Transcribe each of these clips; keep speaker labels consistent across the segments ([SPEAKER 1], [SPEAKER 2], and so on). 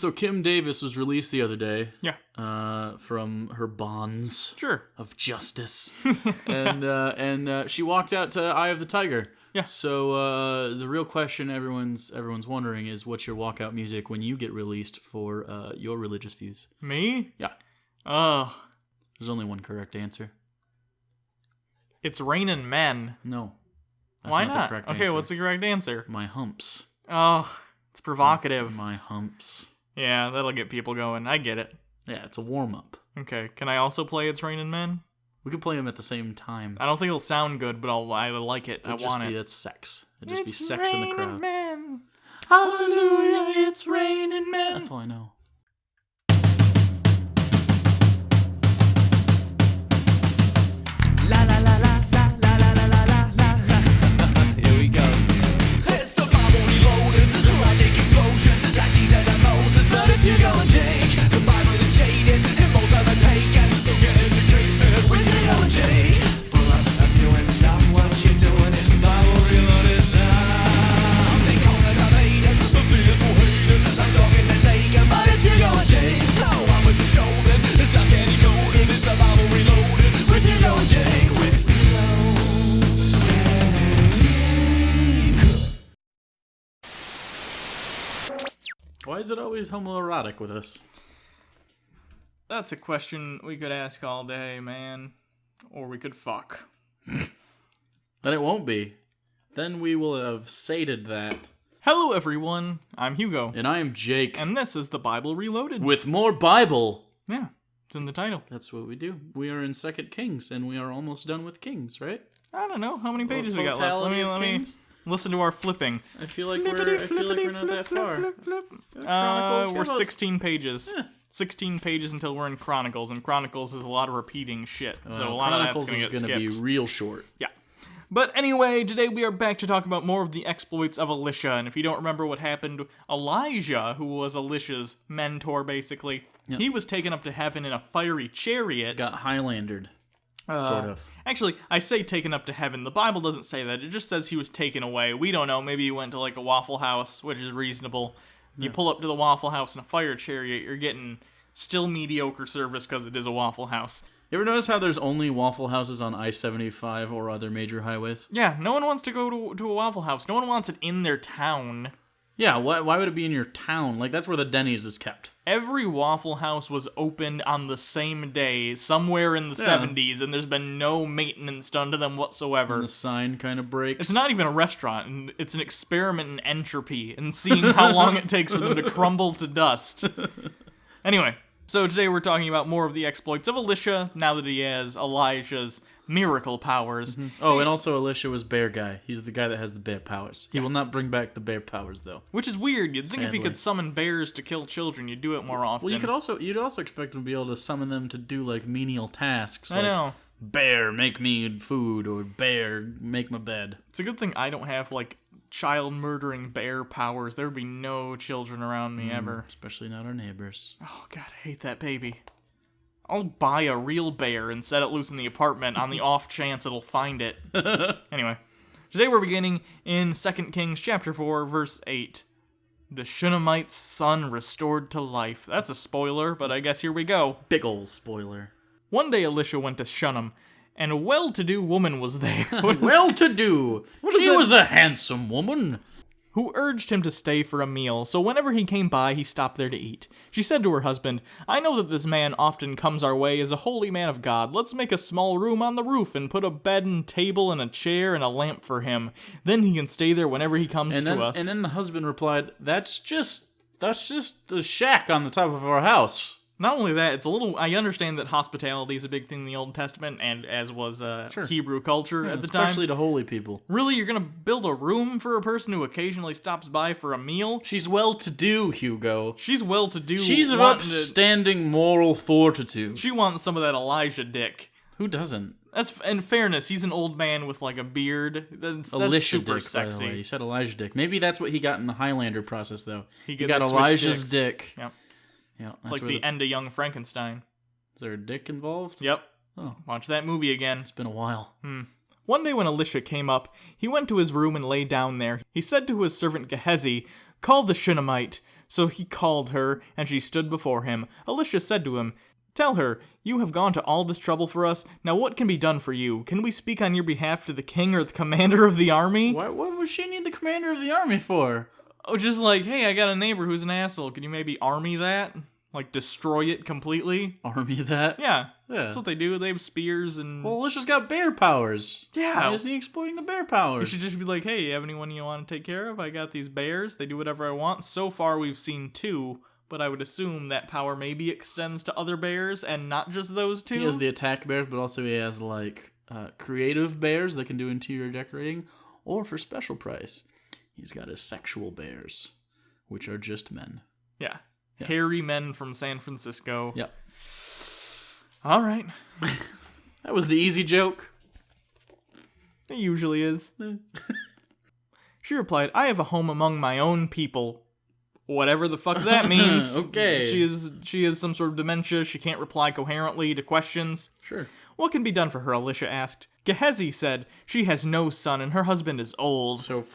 [SPEAKER 1] So Kim Davis was released the other day.
[SPEAKER 2] Yeah.
[SPEAKER 1] From her bonds.
[SPEAKER 2] Sure.
[SPEAKER 1] Of justice. and she walked out to Eye of the Tiger.
[SPEAKER 2] Yeah.
[SPEAKER 1] So the real question everyone's wondering is, what's your walkout music when you get released for your religious views?
[SPEAKER 2] Me?
[SPEAKER 1] Yeah.
[SPEAKER 2] Oh.
[SPEAKER 1] There's only one correct answer.
[SPEAKER 2] It's Raining Men.
[SPEAKER 1] No. That's
[SPEAKER 2] Why
[SPEAKER 1] not?
[SPEAKER 2] not?
[SPEAKER 1] The correct
[SPEAKER 2] Okay,
[SPEAKER 1] answer.
[SPEAKER 2] what's the correct answer?
[SPEAKER 1] My humps.
[SPEAKER 2] Oh, it's provocative.
[SPEAKER 1] My humps.
[SPEAKER 2] Yeah, that'll get people going. I get it.
[SPEAKER 1] Yeah, it's a warm-up.
[SPEAKER 2] Okay, can I also play It's Raining Men?
[SPEAKER 1] We could play them at the same time.
[SPEAKER 2] I don't think it'll sound good, but I like it. I want it.
[SPEAKER 1] That's sex. It'd just be sex in the crowd.
[SPEAKER 2] Men.
[SPEAKER 1] Hallelujah, it's raining men. That's all I know.
[SPEAKER 3] La la la la la la la la la la la.
[SPEAKER 1] Here we go.
[SPEAKER 3] It's the Bible reloaded, the logic explosion, like Jesus and Moses, but it's Hugo and Jake. The Bible is jaded, and most of it taken, so get educated with Hugo and Jake. Pull up a pew and stop what you're doing, it's Bible reloaded time. They call it debated, the theists will hate it, I'm talking to taken, but it's Hugo and Jake. So I'm with the show then, it's not getting coded, it's the Bible reloaded, with Hugo and Jake, with Hugo and Jake.
[SPEAKER 1] Why is it always homoerotic with us?
[SPEAKER 2] That's a question we could ask all day, man. Or we could fuck.
[SPEAKER 1] Then it won't be. Then we will have sated that.
[SPEAKER 2] Hello, everyone. I'm Hugo.
[SPEAKER 1] And I am Jake.
[SPEAKER 2] And this is the Bible Reloaded.
[SPEAKER 1] With more Bible.
[SPEAKER 2] Yeah, it's in the title.
[SPEAKER 1] That's what we do. We are in 2 Kings, and we are almost done with Kings, right?
[SPEAKER 2] I don't know. How many pages we got left?
[SPEAKER 1] Totality of
[SPEAKER 2] Let me
[SPEAKER 1] Kings?
[SPEAKER 2] listen to our flipping.
[SPEAKER 1] I feel like we're not that far. Chronicles,
[SPEAKER 2] We're
[SPEAKER 1] about-
[SPEAKER 2] 16 pages.
[SPEAKER 1] Yeah.
[SPEAKER 2] 16 pages until we're in Chronicles, and Chronicles has a lot of repeating shit. So a lot
[SPEAKER 1] Chronicles
[SPEAKER 2] of that's going to
[SPEAKER 1] is
[SPEAKER 2] get
[SPEAKER 1] gonna
[SPEAKER 2] skipped.
[SPEAKER 1] be real short.
[SPEAKER 2] Yeah. But anyway, today we are back to talk about more of the exploits of Elisha. And if you don't remember what happened, Elijah, who was Elisha's mentor, basically, he was taken up to heaven in a fiery chariot.
[SPEAKER 1] Got Highlandered, sort of.
[SPEAKER 2] Actually, I say taken up to heaven. The Bible doesn't say that. It just says he was taken away. We don't know. Maybe he went to like a Waffle House, which is reasonable. You pull up to the Waffle House in a fire chariot, you're getting still mediocre service because it is a Waffle House.
[SPEAKER 1] You ever notice how there's only Waffle Houses on I-75 or other major highways?
[SPEAKER 2] Yeah, no one wants to go to a Waffle House. No one wants it in their town.
[SPEAKER 1] Yeah, why would it be in your town? Like, that's where the Denny's is kept.
[SPEAKER 2] Every Waffle House was opened on the same day, somewhere in the 70s, and there's been no maintenance done to them whatsoever.
[SPEAKER 1] And the sign kind of breaks.
[SPEAKER 2] It's not even a restaurant, and it's an experiment in entropy and seeing how long it takes for them to crumble to dust. Anyway, so today we're talking about more of the exploits of Elisha, now that he has Elijah's miracle powers.
[SPEAKER 1] Oh, and also Elisha was bear guy. He's the guy that has the bear powers. He will not bring back the bear powers, though.
[SPEAKER 2] Which is weird. You'd think if he
[SPEAKER 1] Sadly.
[SPEAKER 2] could summon bears to kill children, you'd do it more often.
[SPEAKER 1] Well, you'd also expect him to be able to summon them to do, like, menial tasks.
[SPEAKER 2] I
[SPEAKER 1] like,
[SPEAKER 2] know.
[SPEAKER 1] Bear, make me food, or bear, make my bed.
[SPEAKER 2] It's a good thing I don't have, like, child-murdering bear powers. There would be no children around me ever.
[SPEAKER 1] Especially not our neighbors.
[SPEAKER 2] Oh, God, I hate that baby. I'll buy a real bear and set it loose in the apartment on the off chance it'll find it. Anyway, today we're beginning in 2 Kings chapter 4, verse 8. The Shunammite's son restored to life. That's a spoiler, but I guess here we go.
[SPEAKER 1] Big ol' spoiler.
[SPEAKER 2] One day Elisha went to Shunem, and a well-to-do woman was there.
[SPEAKER 1] Well-to-do. She was a handsome woman.
[SPEAKER 2] Who urged him to stay for a meal, so whenever he came by, he stopped there to eat. She said to her husband, I know that this man often comes our way as a holy man of God. Let's make a small room on the roof and put a bed and table and a chair and a lamp for him. Then he can stay there whenever he comes to us.
[SPEAKER 1] And then the husband replied, That's just a shack on the top of our house.
[SPEAKER 2] Not only that, it's a little... I understand that hospitality is a big thing in the Old Testament, and as was Hebrew culture at the time.
[SPEAKER 1] Especially to holy people.
[SPEAKER 2] Really, you're gonna build a room for a person who occasionally stops by for a meal?
[SPEAKER 1] She's well-to-do, Hugo.
[SPEAKER 2] She's well-to-do.
[SPEAKER 1] She's of
[SPEAKER 2] wanting
[SPEAKER 1] upstanding moral fortitude.
[SPEAKER 2] She wants some of that Elijah dick.
[SPEAKER 1] Who doesn't?
[SPEAKER 2] That's in fairness, he's an old man with like a beard. That's
[SPEAKER 1] Elisha
[SPEAKER 2] super
[SPEAKER 1] dick,
[SPEAKER 2] sexy.
[SPEAKER 1] by the way. You said Elijah dick.Maybe that's what he got in the Highlander process, though. He
[SPEAKER 2] get
[SPEAKER 1] got
[SPEAKER 2] the switch
[SPEAKER 1] Elijah's
[SPEAKER 2] dicks.
[SPEAKER 1] dick.
[SPEAKER 2] Yep.
[SPEAKER 1] Yeah,
[SPEAKER 2] It's like the end of Young Frankenstein.
[SPEAKER 1] Is there a dick involved?
[SPEAKER 2] Yep.
[SPEAKER 1] Oh.
[SPEAKER 2] Watch that movie again.
[SPEAKER 1] It's been a while.
[SPEAKER 2] One day when Elisha came up, he went to his room and lay down there. He said to his servant Gehazi, Call the Shunammite. So he called her, and she stood before him. Elisha said to him, "Tell her, you have gone to all this trouble for us. Now what can be done for you? Can we speak on your behalf to the king or the commander of the army?"
[SPEAKER 1] What would she need the commander of the army for?
[SPEAKER 2] Oh, just like, hey, I got a neighbor who's an asshole. Can you maybe army that? Like, destroy it completely?
[SPEAKER 1] Army that?
[SPEAKER 2] Yeah.
[SPEAKER 1] Yeah.
[SPEAKER 2] That's what they do. They have spears and...
[SPEAKER 1] Well, Alicia's got bear powers.
[SPEAKER 2] Yeah.
[SPEAKER 1] Why isn't he exploiting the bear
[SPEAKER 2] You
[SPEAKER 1] powers?
[SPEAKER 2] should just be like, hey, you have anyone you want to take care of? I got these bears. They do whatever I want. So far, we've seen 2, but I would assume that power maybe extends to other bears and not just those 2.
[SPEAKER 1] He has the attack bears, but also he has, creative bears that can do interior decorating. Or for special price, he's got his sexual bears, which are just men.
[SPEAKER 2] Yeah. Hairy men from San Francisco.
[SPEAKER 1] Yep.
[SPEAKER 2] All right.
[SPEAKER 1] That was the easy joke.
[SPEAKER 2] It usually is. She replied, "I have a home among my own people." Whatever the fuck that means.
[SPEAKER 1] Okay.
[SPEAKER 2] She has some sort of dementia. She can't reply coherently to questions.
[SPEAKER 1] Sure.
[SPEAKER 2] What can be done for her? Elisha asked. Gehazi said, "She has no son and her husband is old."
[SPEAKER 1] So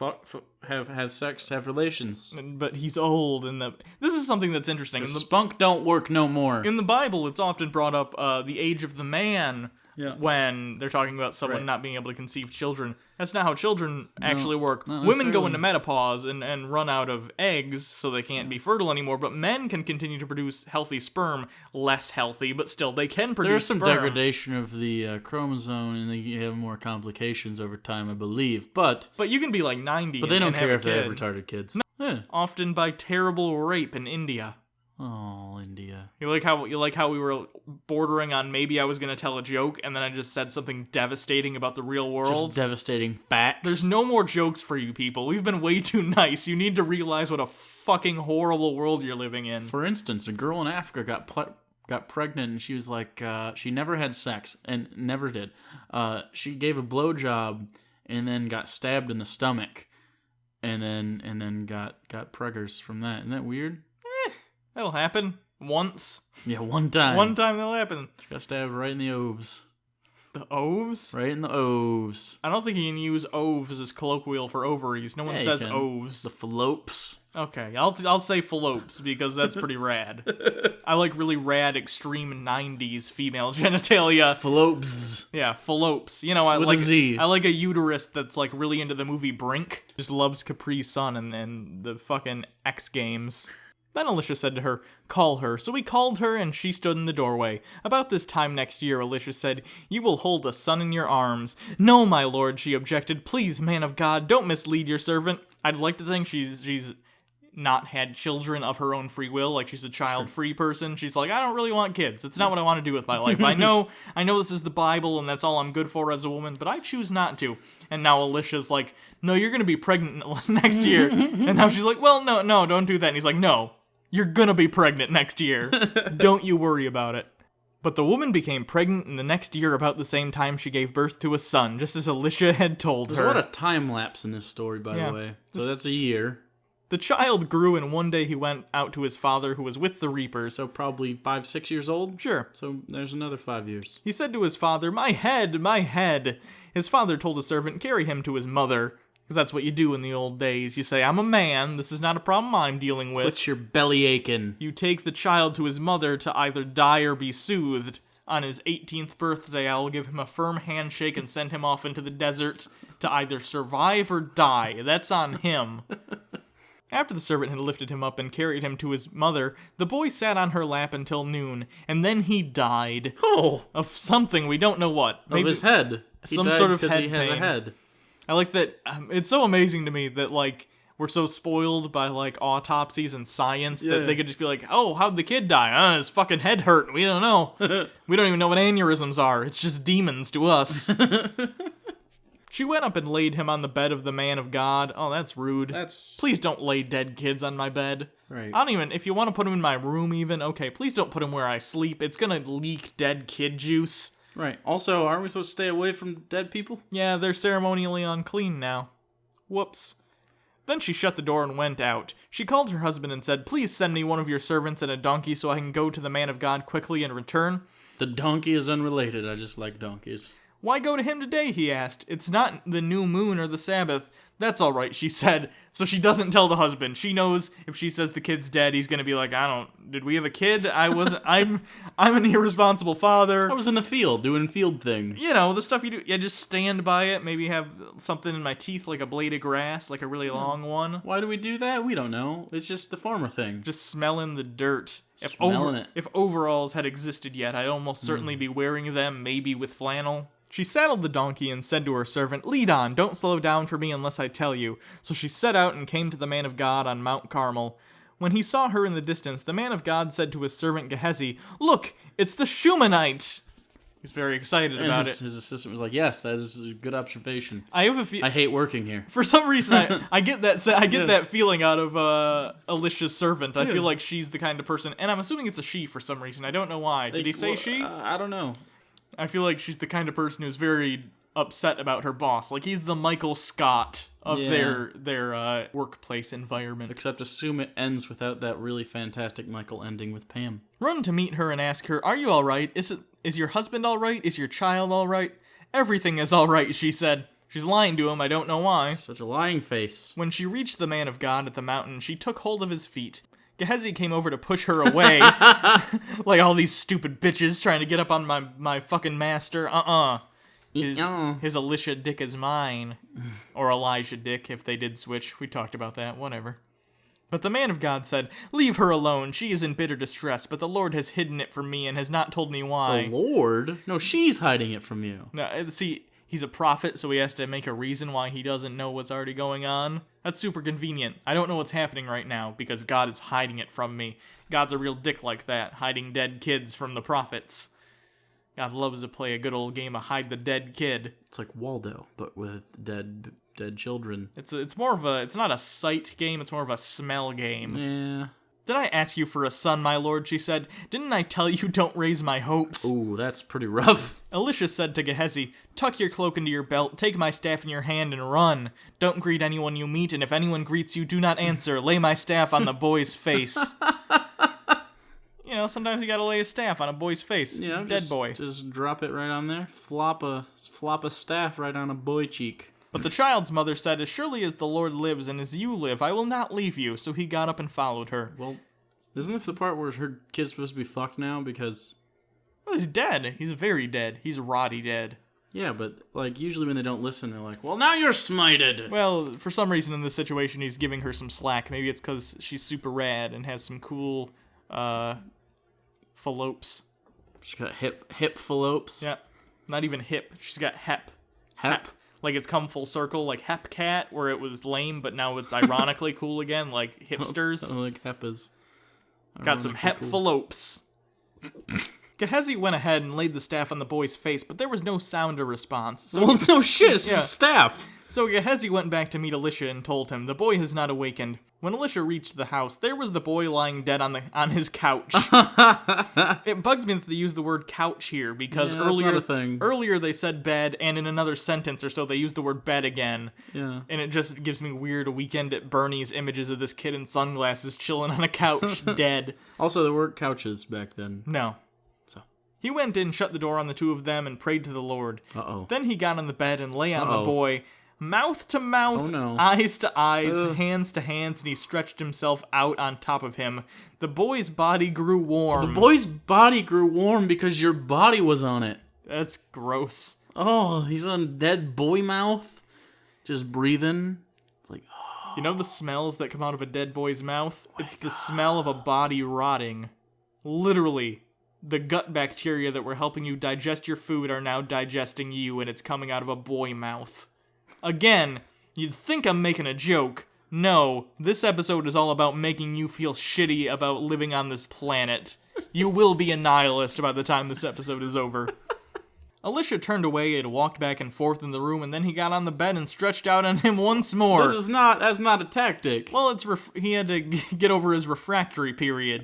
[SPEAKER 1] have sex, have relations.
[SPEAKER 2] But he's old, and this is something that's interesting.
[SPEAKER 1] The spunk don't work no more.
[SPEAKER 2] In the Bible, it's often brought up the age of the man when they're talking about someone not being able to conceive children. That's not how children actually work. Women go into menopause and run out of eggs, so they can't be fertile anymore, but men can continue to produce healthy sperm. Less healthy, but still, they can produce
[SPEAKER 1] sperm.
[SPEAKER 2] sperm.
[SPEAKER 1] There's some degradation of the chromosome, and you have more complications over time, I believe. But
[SPEAKER 2] you can be like 90
[SPEAKER 1] But they don't care if they have
[SPEAKER 2] kid.
[SPEAKER 1] retarded kids.
[SPEAKER 2] No.
[SPEAKER 1] Yeah.
[SPEAKER 2] Often by terrible rape in India.
[SPEAKER 1] Oh, India.
[SPEAKER 2] You like how we were bordering on maybe I was going to tell a joke and then I just said something devastating about the real world?
[SPEAKER 1] Just devastating facts.
[SPEAKER 2] There's no more jokes for you people. We've been way too nice. You need to realize what a fucking horrible world you're living in.
[SPEAKER 1] For instance, a girl in Africa got pregnant and she was like, she never had sex and never did. She gave a blowjob and then got stabbed in the stomach and then got preggers from that. Isn't that weird?
[SPEAKER 2] That'll happen. Once.
[SPEAKER 1] Yeah, one time.
[SPEAKER 2] One time that'll happen.
[SPEAKER 1] She got stabbed right in the oves.
[SPEAKER 2] The oves?
[SPEAKER 1] Right in the oves.
[SPEAKER 2] I don't think you can use oves as colloquial for ovaries. No one says oves.
[SPEAKER 1] The phallopes.
[SPEAKER 2] Okay, I'll say phallopes because that's pretty rad. I like really rad extreme 90s female genitalia.
[SPEAKER 1] Phallopes.
[SPEAKER 2] Yeah, phallopes. You know, I
[SPEAKER 1] With
[SPEAKER 2] like
[SPEAKER 1] a Z.
[SPEAKER 2] I like a uterus that's like really into the movie Brink. Just loves Capri Sun and the fucking X Games. Then Elisha said to her, "Call her." So we called her, and she stood in the doorway. About this time next year, Elisha said, "You will hold a son in your arms." "No, my lord," she objected. "Please, man of God, don't mislead your servant." I'd like to think she's not had children of her own free will, like she's a child-free person. She's like, I don't really want kids. It's not what I want to do with my life. I know this is the Bible, and that's all I'm good for as a woman, but I choose not to. And now Elisha's like, "No, you're going to be pregnant next year." And now she's like, "Well, no, don't do that." And he's like, "No. You're gonna be pregnant next year. Don't you worry about it." But the woman became pregnant in the next year about the same time she gave birth to a son, just as Elisha had told her.
[SPEAKER 1] There's a lot of time lapse in this story, by the way. So that's a year.
[SPEAKER 2] The child grew, and one day he went out to his father, who was with the reapers.
[SPEAKER 1] So probably 5-6 years old?
[SPEAKER 2] Sure.
[SPEAKER 1] So there's another 5 years.
[SPEAKER 2] He said to his father, "My head, my head." His father told a servant, "Carry him to his mother." Because that's what you do in the old days. You say, "I'm a man. This is not a problem I'm dealing with."
[SPEAKER 1] Quit your belly aching.
[SPEAKER 2] You take the child to his mother to either die or be soothed. On his 18th birthday, I will give him a firm handshake and send him off into the desert to either survive or die. That's on him. After the servant had lifted him up and carried him to his mother, the boy sat on her lap until noon, and then he died.
[SPEAKER 1] Oh!
[SPEAKER 2] Of something, we don't know what.
[SPEAKER 1] Of his head.
[SPEAKER 2] Some sort of
[SPEAKER 1] because
[SPEAKER 2] head
[SPEAKER 1] he has
[SPEAKER 2] pain.
[SPEAKER 1] a head.
[SPEAKER 2] I like that. It's so amazing to me that, like, we're so spoiled by, like, autopsies and science that they could just be like, "Oh, how'd the kid die? His fucking head hurt. We don't know. We don't even know what aneurysms are. It's just demons to us." She went up and laid him on the bed of the man of God. Oh, that's rude. Please don't lay dead kids on my bed.
[SPEAKER 1] Right.
[SPEAKER 2] I don't even, if you want to put him in my room even, okay, please don't put him where I sleep. It's gonna leak dead kid juice.
[SPEAKER 1] Right. Also, aren't we supposed to stay away from dead people?
[SPEAKER 2] Yeah, they're ceremonially unclean now. Whoops. Then she shut the door and went out. She called her husband and said, "Please send me one of your servants and a donkey so I can go to the man of God quickly and return."
[SPEAKER 1] The donkey is unrelated. I just like donkeys.
[SPEAKER 2] "Why go to him today?" he asked. "It's not the new moon or the Sabbath." That's all right, she said. So she doesn't tell the husband. She knows if she says the kid's dead, he's gonna be like, did we have a kid? I'm an irresponsible father.
[SPEAKER 1] I was in the field doing field things.
[SPEAKER 2] You know, the stuff you do. Yeah, just stand by it. Maybe have something in my teeth like a blade of grass, like a really long one.
[SPEAKER 1] Why do we do that? We don't know. It's just the farmer thing.
[SPEAKER 2] Just smelling the dirt. If overalls had existed yet, I'd almost certainly be wearing them, maybe with flannel. She saddled the donkey and said to her servant, "Lead on, don't slow down for me unless I tell you." So she set out and came to the man of God on Mount Carmel. When he saw her in the distance, the man of God said to his servant Gehazi, "Look, it's the Shumanite." He's very excited about it.
[SPEAKER 1] His assistant was like, "Yes, that is a good observation.
[SPEAKER 2] I
[SPEAKER 1] hate working here."
[SPEAKER 2] For some reason, I get that. I get that feeling out of Elisha's servant. I feel like she's the kind of person, and I'm assuming it's a she for some reason. I don't know why. Did he say she?
[SPEAKER 1] I don't know.
[SPEAKER 2] I feel like she's the kind of person who's very upset about her boss. Like, he's the Michael Scott of their workplace environment.
[SPEAKER 1] Except assume it ends without that really fantastic Michael ending with Pam.
[SPEAKER 2] Run to meet her and ask her, "Are you all right? Is your husband all right? Is your child all right?" "Everything is all right," she said. She's lying to him, I don't know why.
[SPEAKER 1] Such a lying face.
[SPEAKER 2] When she reached the man of God at the mountain, she took hold of his feet. Gehazi came over to push her away. Like all these stupid bitches trying to get up on my fucking master. His Elisha dick is mine. Or Elijah dick, if they did switch. We talked about that, whatever. But the man of God said, "Leave her alone. She is in bitter distress, but the Lord has hidden it from me and has not told me why."
[SPEAKER 1] The Lord? No, she's hiding it from you.
[SPEAKER 2] No, see, he's a prophet, so he has to make a reason why he doesn't know what's already going on. That's super convenient. I don't know what's happening right now because God is hiding it from me. God's a real dick like that, hiding dead kids from the prophets. God loves to play a good old game of hide the dead kid.
[SPEAKER 1] It's like Waldo, but with dead children.
[SPEAKER 2] It's not a sight game, it's more of a smell game.
[SPEAKER 1] Yeah.
[SPEAKER 2] "Did I ask you for a son, my lord?" she said. "Didn't I tell you don't raise my hopes?"
[SPEAKER 1] Ooh, that's pretty rough.
[SPEAKER 2] Elisha said to Gehazi, "Tuck your cloak into your belt, take my staff in your hand, and run. Don't greet anyone you meet, and if anyone greets you, do not answer. Lay my staff on the boy's face." You know, sometimes you gotta lay a staff on a boy's face.
[SPEAKER 1] You know,
[SPEAKER 2] dead boy.
[SPEAKER 1] Just drop it right on there. Flop a staff right on a boy cheek.
[SPEAKER 2] But the child's mother said, "As surely as the Lord lives and as you live, I will not leave you." So he got up and followed her.
[SPEAKER 1] Well, isn't this the part where her kid's supposed to be fucked now? Because...
[SPEAKER 2] Well, he's dead. He's very dead. He's rotty dead.
[SPEAKER 1] Yeah, but, like, usually when they don't listen, they're like, "Well, now you're smited!"
[SPEAKER 2] Well, for some reason in this situation, he's giving her some slack. Maybe it's because she's super rad and has some cool, phallopes.
[SPEAKER 1] She's got hip phallopes.
[SPEAKER 2] Yeah. Not even hip. She's got hep.
[SPEAKER 1] Hep?
[SPEAKER 2] Like, it's come full circle, like Hep Cat, where it was lame, but now it's ironically cool again, like hipsters.
[SPEAKER 1] Like Heppas.
[SPEAKER 2] Got some hep phallopes. Gehazi went ahead and laid the staff on the boy's face, but there was no sound or response. So
[SPEAKER 1] well, no shit, it's a staff.
[SPEAKER 2] So Gehazi went back to meet Elisha and told him, "The boy has not awakened." When Elisha reached the house, there was the boy lying dead on his couch. It bugs me that they use the word couch here, because earlier they said bed, and in another sentence or so they used the word bed again.
[SPEAKER 1] Yeah.
[SPEAKER 2] And it just gives me weird Weekend at Bernie's images of this kid in sunglasses chilling on a couch, dead.
[SPEAKER 1] Also, there weren't couches back then.
[SPEAKER 2] No.
[SPEAKER 1] So
[SPEAKER 2] he went in, shut the door on the two of them, and prayed to the Lord.
[SPEAKER 1] Uh-oh.
[SPEAKER 2] Then he got on the bed and lay on the boy, mouth to mouth,
[SPEAKER 1] oh, no.
[SPEAKER 2] eyes to eyes, hands to hands, and he stretched himself out on top of him. The boy's body grew warm.
[SPEAKER 1] The boy's body grew warm because your body was on it.
[SPEAKER 2] That's gross.
[SPEAKER 1] Oh, he's on dead boy mouth, just breathing. Like, oh.
[SPEAKER 2] You know the smells that come out of a dead boy's mouth? It's the smell of a body rotting. Literally. The gut bacteria that were helping you digest your food are now digesting you, and it's coming out of a boy mouth. Again, you'd think I'm making a joke. No, this episode is all about making you feel shitty about living on this planet. You will be a nihilist by the time this episode is over. Elisha turned away and walked back and forth in the room, and then he got on the bed and stretched out on him once more.
[SPEAKER 1] That's not a tactic.
[SPEAKER 2] Well, he had to get over his refractory period.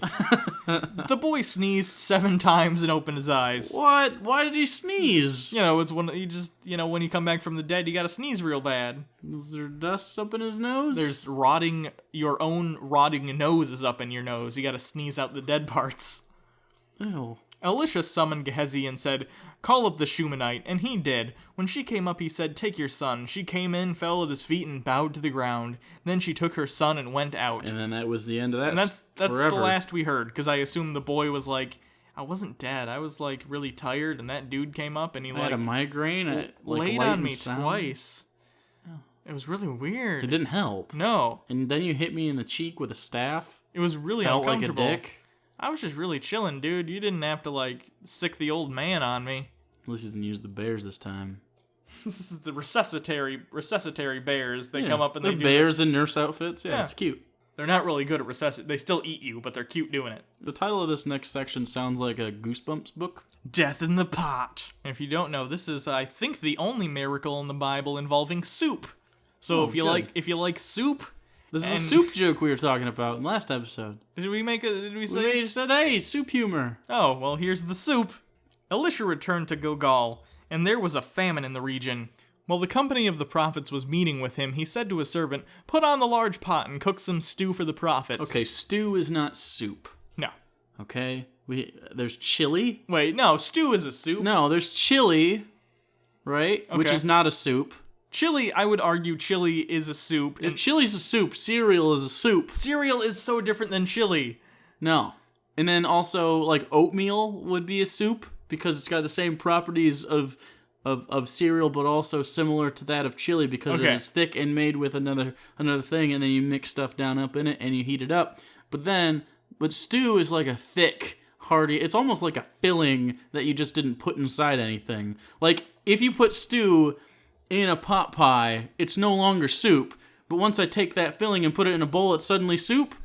[SPEAKER 2] The boy sneezed 7 times and opened his eyes.
[SPEAKER 1] What? Why did he sneeze?
[SPEAKER 2] You know, it's when when you come back from the dead, you gotta sneeze real bad.
[SPEAKER 1] Is there dust up in his nose?
[SPEAKER 2] There's your own rotting nose is up in your nose. You gotta sneeze out the dead parts.
[SPEAKER 1] Ew.
[SPEAKER 2] Elisha summoned Gehazi and said, "Call up the Shunammite," and he did. When she came up, he said, "Take your son." She came in, fell at his feet, and bowed to the ground. Then she took her son and went out.
[SPEAKER 1] And then that was the end of that.
[SPEAKER 2] And that's
[SPEAKER 1] forever.
[SPEAKER 2] the last we heard, because I assumed the boy was like, I wasn't dead. I was like really tired, and that dude came up and he
[SPEAKER 1] I had a migraine.
[SPEAKER 2] laid on me twice. Oh. It was really weird.
[SPEAKER 1] It didn't help.
[SPEAKER 2] No.
[SPEAKER 1] And then you hit me in the cheek with a staff.
[SPEAKER 2] It was really
[SPEAKER 1] Felt
[SPEAKER 2] uncomfortable.
[SPEAKER 1] like a dick.
[SPEAKER 2] I was just really chilling, dude. You didn't have to like sick the old man on me.
[SPEAKER 1] At least you didn't use the bears this time.
[SPEAKER 2] This is the resuscitatory bears. They come up and
[SPEAKER 1] they're
[SPEAKER 2] they do
[SPEAKER 1] bears in nurse outfits. Yeah,
[SPEAKER 2] Yeah.
[SPEAKER 1] it's cute.
[SPEAKER 2] They're not really good at resuscitate. They still eat you, but they're cute doing it.
[SPEAKER 1] The title of this next section sounds like a Goosebumps book.
[SPEAKER 2] Death in the pot. And if you don't know, this is, I think, the only miracle in the Bible involving soup. So
[SPEAKER 1] Oh,
[SPEAKER 2] if you
[SPEAKER 1] good.
[SPEAKER 2] like soup,
[SPEAKER 1] This is
[SPEAKER 2] and-
[SPEAKER 1] a soup joke we were talking about in last episode.
[SPEAKER 2] did we say?
[SPEAKER 1] We said, hey, soup humor.
[SPEAKER 2] Oh, well, here's the soup. Elisha returned to Gilgal, and there was a famine in the region. While the company of the prophets was meeting with him, he said to his servant, "Put on the large pot and cook some stew for the prophets."
[SPEAKER 1] Okay, stew is not soup.
[SPEAKER 2] No.
[SPEAKER 1] Okay? There's chili.
[SPEAKER 2] Wait, no, stew is a soup.
[SPEAKER 1] No, there's chili, right? Which
[SPEAKER 2] Okay.
[SPEAKER 1] is not a soup.
[SPEAKER 2] Chili, I would argue chili is a soup.
[SPEAKER 1] If
[SPEAKER 2] And
[SPEAKER 1] chili's a soup, cereal is a soup.
[SPEAKER 2] cereal is so different than chili.
[SPEAKER 1] No. And then also, like, oatmeal would be a soup because it's got the same properties of cereal, but also similar to that of chili because
[SPEAKER 2] Okay.
[SPEAKER 1] it is thick and made with another thing, and then you mix stuff down up in it and you heat it up. But stew is like a thick, hearty. It's almost like a filling that you just didn't put inside anything. Like if you put stew in a pot pie, it's no longer soup. But once I take that filling and put it in a bowl, it's suddenly soup.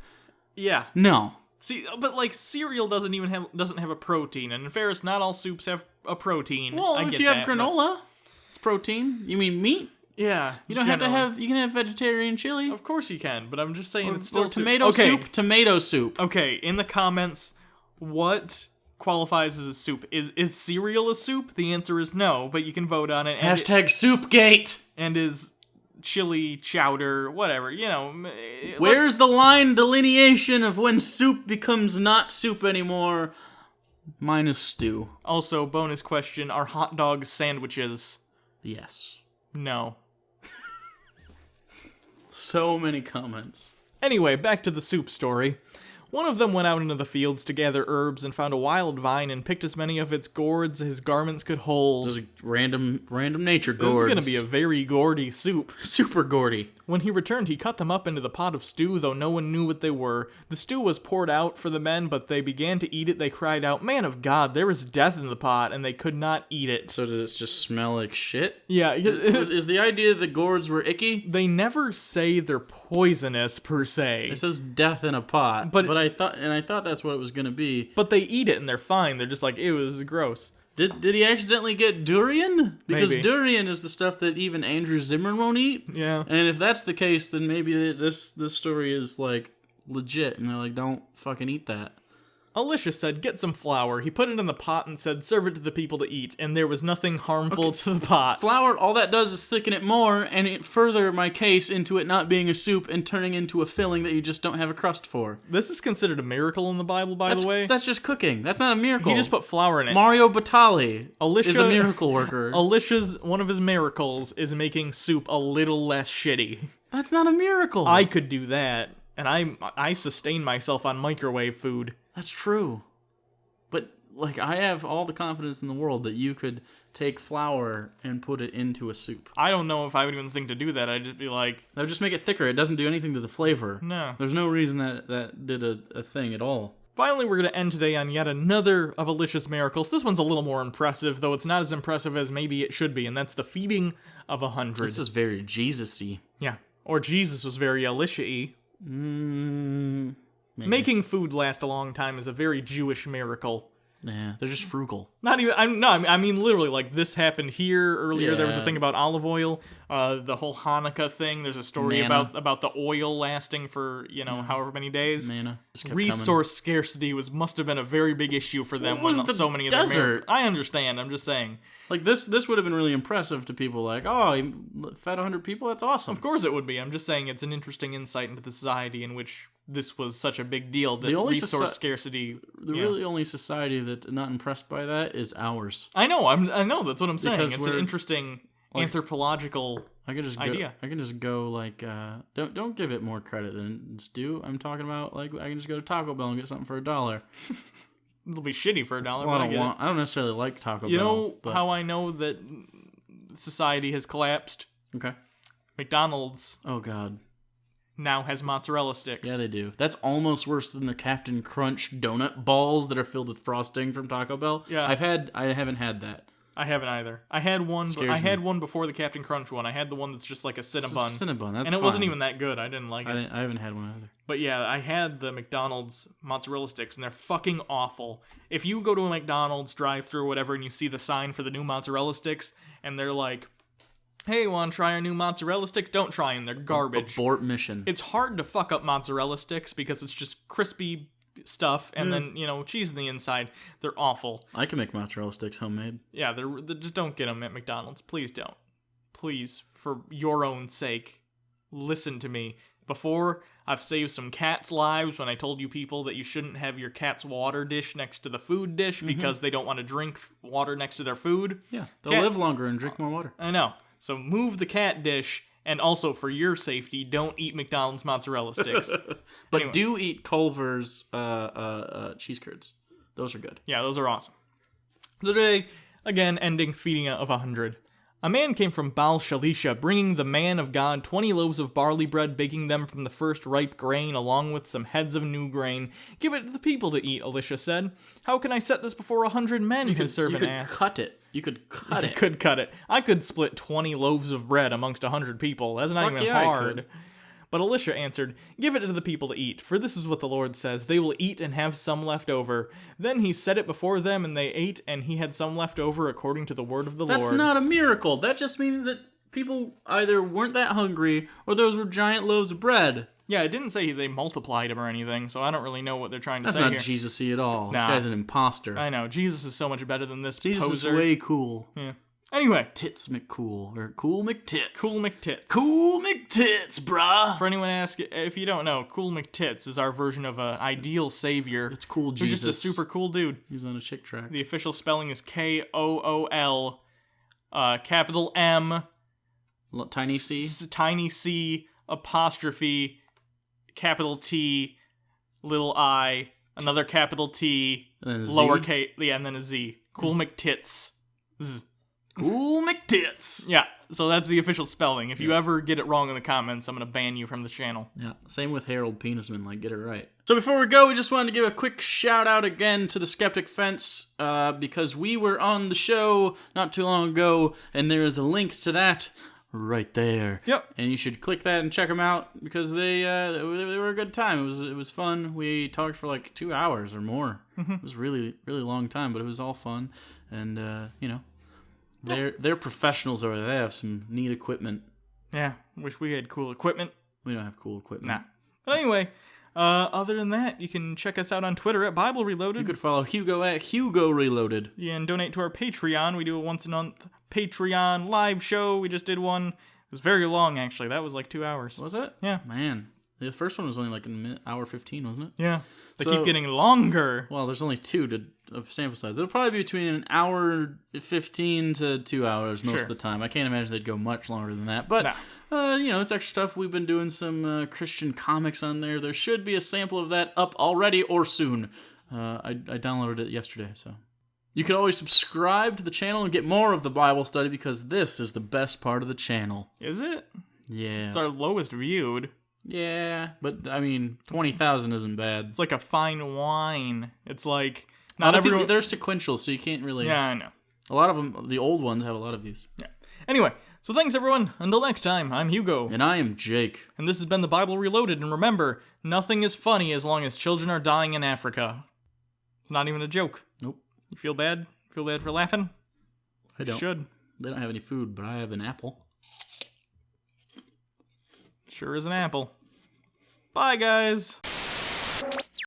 [SPEAKER 2] Yeah.
[SPEAKER 1] No.
[SPEAKER 2] See, but like cereal doesn't have a protein, and in fairness, not all soups have a protein.
[SPEAKER 1] Well,
[SPEAKER 2] I
[SPEAKER 1] if
[SPEAKER 2] get
[SPEAKER 1] you have
[SPEAKER 2] that, but-
[SPEAKER 1] granola, it's protein. You mean meat?
[SPEAKER 2] yeah,
[SPEAKER 1] You don't have to have. You can have vegetarian chili
[SPEAKER 2] Of course you can, but I'm just saying it's
[SPEAKER 1] or
[SPEAKER 2] still soup.
[SPEAKER 1] tomato
[SPEAKER 2] Okay.
[SPEAKER 1] soup. Tomato soup.
[SPEAKER 2] Okay, in the comments, what qualifies as a soup? Is cereal a soup? The answer is no, but you can vote on it. And
[SPEAKER 1] Hashtag Soupgate.
[SPEAKER 2] and is chili, chowder, whatever,
[SPEAKER 1] Where's the line delineation of when soup becomes not soup anymore? Mine is stew.
[SPEAKER 2] Also, bonus question, are hot dogs sandwiches?
[SPEAKER 1] Yes.
[SPEAKER 2] No.
[SPEAKER 1] So many comments.
[SPEAKER 2] Anyway, back to the soup story. One of them went out into the fields to gather herbs and found a wild vine and picked as many of its gourds as his garments could hold.
[SPEAKER 1] Those are random nature
[SPEAKER 2] This is
[SPEAKER 1] gourds.
[SPEAKER 2] gonna be a very gourdy soup.
[SPEAKER 1] super gourdy.
[SPEAKER 2] When he returned, he cut them up into the pot of stew, though no one knew what they were. The stew was poured out for the men, but they began to eat it. They cried out, "Man of God, there is death in the pot," and they could not eat it.
[SPEAKER 1] So does it just smell like shit?
[SPEAKER 2] Yeah,
[SPEAKER 1] Is the idea that the gourds were icky?
[SPEAKER 2] they never say they're poisonous per se,
[SPEAKER 1] It says death in a pot,
[SPEAKER 2] But-
[SPEAKER 1] but I thought that's what it was gonna be.
[SPEAKER 2] but they eat it and they're fine. They're just like, ew, this is gross.
[SPEAKER 1] Did he accidentally get durian? Because
[SPEAKER 2] Maybe.
[SPEAKER 1] durian is the stuff that even Andrew Zimmern won't eat.
[SPEAKER 2] Yeah.
[SPEAKER 1] And if that's the case, then maybe this story is like legit, and they're like, don't fucking eat that.
[SPEAKER 2] Elisha said, "Get some flour." He put it in the pot and said, "Serve it to the people to eat," and there was nothing harmful to the pot.
[SPEAKER 1] Flour, all that does is thicken it more, and it further my case into it not being a soup and turning into a filling that you just don't have a crust for.
[SPEAKER 2] This is considered a miracle in the Bible, by the way.
[SPEAKER 1] That's just cooking. That's not a miracle.
[SPEAKER 2] He just put flour in it.
[SPEAKER 1] Mario Batali
[SPEAKER 2] Elisha-
[SPEAKER 1] is a miracle worker.
[SPEAKER 2] One of his miracles is making soup a little less shitty.
[SPEAKER 1] That's not a miracle.
[SPEAKER 2] I could do that, and I sustain myself on microwave food.
[SPEAKER 1] That's true. But, like, I have all the confidence in the world that you could take flour and put it into a soup.
[SPEAKER 2] I don't know if I would even think to do that. I'd just be like,
[SPEAKER 1] That would just make it thicker. It doesn't do anything to the flavor.
[SPEAKER 2] no.
[SPEAKER 1] There's no reason that did a thing at all.
[SPEAKER 2] Finally, we're going to end today on yet another of Elisha's miracles. This one's a little more impressive, though it's not as impressive as maybe it should be, and that's the feeding of 100.
[SPEAKER 1] This is very Jesus-y.
[SPEAKER 2] Yeah. Or Jesus was very Elisha-y.
[SPEAKER 1] Maybe.
[SPEAKER 2] Making food last a long time is a very Jewish miracle.
[SPEAKER 1] Yeah, they're just frugal.
[SPEAKER 2] Not even. I mean literally. Like this happened here earlier. There was a
[SPEAKER 1] Yeah.
[SPEAKER 2] thing about olive oil. The whole Hanukkah thing. There's a story
[SPEAKER 1] Manna.
[SPEAKER 2] about the oil lasting for however many days.
[SPEAKER 1] Manna just kept
[SPEAKER 2] Resource scarcity must have been a very big issue for them
[SPEAKER 1] was
[SPEAKER 2] when
[SPEAKER 1] the
[SPEAKER 2] so many of
[SPEAKER 1] desert?
[SPEAKER 2] their miracles. I understand. I'm just saying.
[SPEAKER 1] Like this would have been really impressive to people. Like, oh, he fed 100 people. That's awesome.
[SPEAKER 2] Of course it would be. I'm just saying it's an interesting insight into the society in which this was such a big deal that
[SPEAKER 1] The only
[SPEAKER 2] resource scarcity.
[SPEAKER 1] The really only society that's not impressed by that is ours.
[SPEAKER 2] I know. I know. That's what I'm saying.
[SPEAKER 1] Because
[SPEAKER 2] It's an interesting anthropological idea.
[SPEAKER 1] I can just go like don't give it more credit than it's due. I'm talking about like I can just go to Taco Bell and get something for $1.
[SPEAKER 2] It'll be shitty for $1.
[SPEAKER 1] Well,
[SPEAKER 2] but
[SPEAKER 1] I don't necessarily like Taco Bell.
[SPEAKER 2] You know
[SPEAKER 1] but...
[SPEAKER 2] how I know that society has collapsed?
[SPEAKER 1] Okay.
[SPEAKER 2] McDonald's.
[SPEAKER 1] Oh God.
[SPEAKER 2] Now has mozzarella sticks.
[SPEAKER 1] Yeah, they do. That's almost worse than the Captain Crunch donut balls that are filled with frosting from Taco Bell.
[SPEAKER 2] Yeah.
[SPEAKER 1] I haven't had that.
[SPEAKER 2] I haven't either. I had one. Had one before the Captain Crunch one. I had the one that's just like a Cinnabon.
[SPEAKER 1] Cinnabon, that's
[SPEAKER 2] and it
[SPEAKER 1] fine.
[SPEAKER 2] wasn't even that good. I didn't like it.
[SPEAKER 1] I haven't had one either.
[SPEAKER 2] But yeah, I had the McDonald's mozzarella sticks, and they're fucking awful. If you go to a McDonald's drive-thru or whatever, and you see the sign for the new mozzarella sticks, and they're like, "Hey, want to try our new mozzarella sticks?" Don't try them. They're garbage.
[SPEAKER 1] Abort mission.
[SPEAKER 2] It's hard to fuck up mozzarella sticks because it's just crispy stuff and then, cheese on the inside. They're awful.
[SPEAKER 1] I can make mozzarella sticks homemade.
[SPEAKER 2] Yeah, they're just don't get them at McDonald's. Please don't. Please, for your own sake, listen to me. Before, I've saved some cats' lives when I told you people that you shouldn't have your cat's water dish next to the food dish because they don't want to drink water next to their food.
[SPEAKER 1] Yeah, they'll live longer and drink more water.
[SPEAKER 2] I know. So move the cat dish, and also for your safety, don't eat McDonald's mozzarella sticks.
[SPEAKER 1] But
[SPEAKER 2] anyway.
[SPEAKER 1] do eat Culver's cheese curds. Those are good.
[SPEAKER 2] Yeah, those are awesome. So today, again, ending feeding of 100. A man came from Baal Shalisha, bringing the man of God 20 loaves of barley bread, baking them from the first ripe grain, along with some heads of new grain. Give it to the people to eat, Elisha said. How can I set this before 100 men, his servant asked.
[SPEAKER 1] You could cut it.
[SPEAKER 2] You could cut it. I could split 20 loaves of bread amongst 100 people. That's not even hard. But Elisha answered, "Give it to the people to eat, for this is what the Lord says. They will eat and have some left over." Then he set it before them, and they ate, and he had some left over according to the word of the Lord.
[SPEAKER 1] That's not a miracle. That just means that people either weren't that hungry, or those were giant loaves of bread.
[SPEAKER 2] Yeah, it didn't say they multiplied them or anything, so I don't really know what they're trying to say here.
[SPEAKER 1] That's not Jesus-y at all. This guy's an imposter.
[SPEAKER 2] I know. Jesus is so much better than this
[SPEAKER 1] Jesus
[SPEAKER 2] poser.
[SPEAKER 1] is way cool.
[SPEAKER 2] Yeah. Anyway.
[SPEAKER 1] Tits McCool. Or Cool McTits.
[SPEAKER 2] Cool McTits.
[SPEAKER 1] Cool McTits, brah.
[SPEAKER 2] For anyone asking, if you don't know, Cool McTits is our version of an ideal savior.
[SPEAKER 1] It's cool Jesus.
[SPEAKER 2] He's just a super cool dude.
[SPEAKER 1] He's on a chick track.
[SPEAKER 2] The official spelling is Kool, capital M,
[SPEAKER 1] tiny c,
[SPEAKER 2] tiny c, apostrophe, capital T, little I, another capital T, lowercase, and then a Z. Cool McTits. Z.
[SPEAKER 1] Cool McTits.
[SPEAKER 2] Yeah, so that's the official spelling. If you ever get it wrong in the comments, I'm going to ban you from the channel.
[SPEAKER 1] Yeah, same with Harold Penisman, get it right. So before we go, we just wanted to give a quick shout out again to the Skeptic Fence, because we were on the show not too long ago, and there is a link to that right there.
[SPEAKER 2] Yep.
[SPEAKER 1] And you should click that and check them out, because they were a good time. It was fun. We talked for like 2 hours or more. Mm-hmm. It was really, really long time, but it was all fun. And, they're professionals over there. They have some neat equipment.
[SPEAKER 2] Yeah, wish we had cool equipment.
[SPEAKER 1] We don't have cool equipment.
[SPEAKER 2] Nah. But anyway, other than that, you can check us out on Twitter at Bible Reloaded.
[SPEAKER 1] You could follow Hugo at Hugo Reloaded.
[SPEAKER 2] Yeah, and donate to our Patreon. We do a once a month Patreon live show. We just did one. It was very long, actually. That was like 2 hours.
[SPEAKER 1] Was it?
[SPEAKER 2] Yeah.
[SPEAKER 1] Man. The first one was only like an hour 15, wasn't it?
[SPEAKER 2] Yeah. They keep getting longer.
[SPEAKER 1] Well, there's only two of sample size. They'll probably be between an hour 15 to 2 hours most of the time. I can't imagine they'd go much longer than that. But, it's extra stuff. We've been doing some Christian comics on there. There should be a sample of that up already or soon. I downloaded it yesterday, so. You can always subscribe to the channel and get more of the Bible study, because this is the best part of the channel.
[SPEAKER 2] Is it?
[SPEAKER 1] Yeah.
[SPEAKER 2] It's our lowest viewed.
[SPEAKER 1] Yeah, but 20,000 isn't bad.
[SPEAKER 2] It's like a fine wine. It's like
[SPEAKER 1] not everyone. They're sequential, so you can't really.
[SPEAKER 2] Yeah, I know.
[SPEAKER 1] A lot of them, the old ones, have a lot of views.
[SPEAKER 2] Yeah. Anyway, so thanks everyone. Until next time, I'm Hugo.
[SPEAKER 1] And I am Jake.
[SPEAKER 2] And this has been the Bible Reloaded. And remember, nothing is funny as long as children are dying in Africa. It's not even a joke.
[SPEAKER 1] Nope.
[SPEAKER 2] You feel bad? Feel bad for laughing?
[SPEAKER 1] I don't.
[SPEAKER 2] You should.
[SPEAKER 1] They don't have any food, but I have an apple.
[SPEAKER 2] Sure is an apple. Bye, guys.